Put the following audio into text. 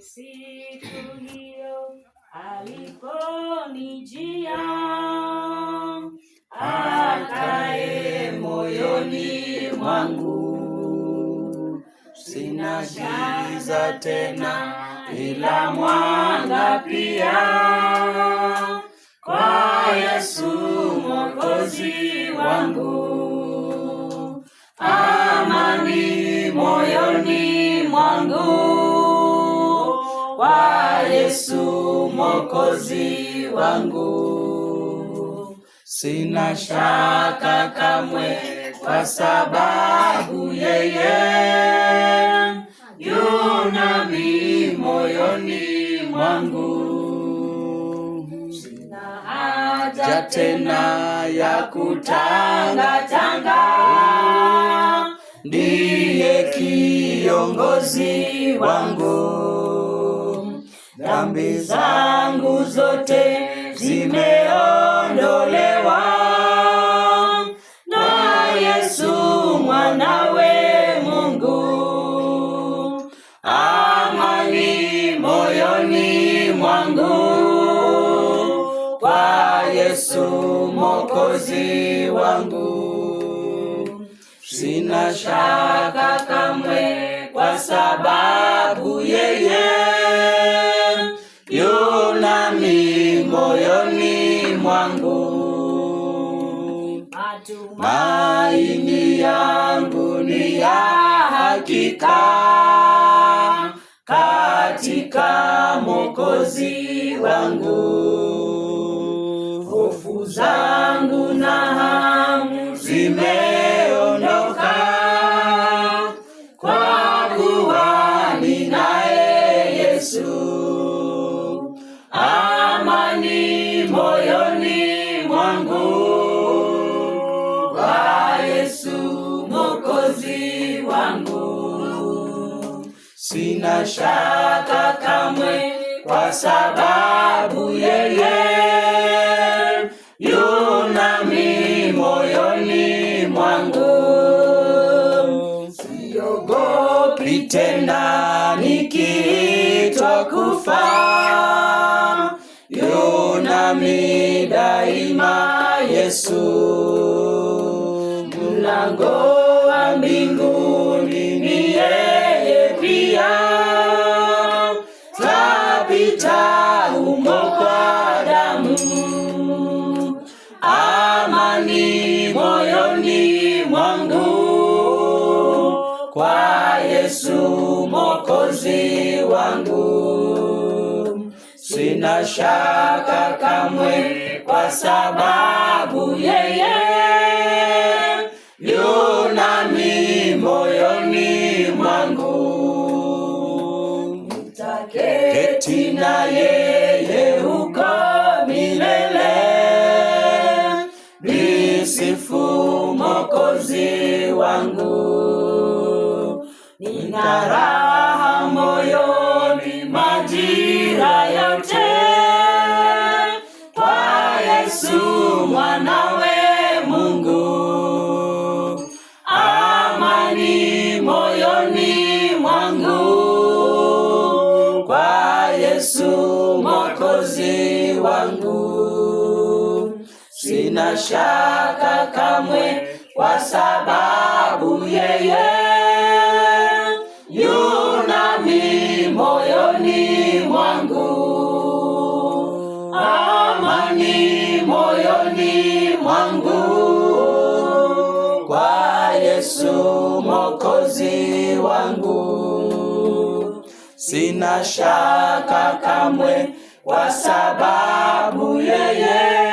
siku hiyo aliponijia, akae moyoni mwangu. Sina giza tena ila mwanga pia, kwa Yesu Mwokozi wangu. Amani moyoni mwangu, kwa Yesu Mwokozi wangu. Sina shaka kamwe, kwa sababu yeye yu nami moyoni mwangu. Sina haja tena ya kutangatanga, ndiye kiongozi wangu. Dhambi zangu zote zimeondolewa na Yesu mwanawe Mungu. Amani moyoni mwangu, kwa Yesu Mwokozi wangu. Sina shaka kamwe, kwa sababu yeye yu nami moyoni mwangu. Matumaini yangu ni ya hakika katika Mwokozi wangu. Hofu zangu na hamu zimeondoka, kwa kuwa ninaye Yesu. Amani moyoni mwangu, kwa Yesu Mwokozi wangu. Sina shaka kamwe, kwa sababu yeye yu nami moyoni mwangu. Siogopi tena nikiitwa kufa, yu nami daima Yesu. Mlango wa mbinguni ni yeye pia, tapita humo kwa damu. Amani moyoni mwangu, kwa Yesu Mwokozi wangu. Sina shaka kamwe, kwa sababu yeye yu nami moyoni mwangu. Nitaketi na yeye huko milele, nisifu Mwokozi wangu. Nina raha moyoni majira yote, kwa Yesu mwanawe Mungu. Amani moyoni mwangu, kwa Yesu Mwokozi wangu. Sina shaka kamwe, kwa sababu yeye yu nami moyoni mwangu. Amani moyoni mwangu, kwa Yesu Mwokozi wangu. Sina shaka kamwe, kwa sababu yeye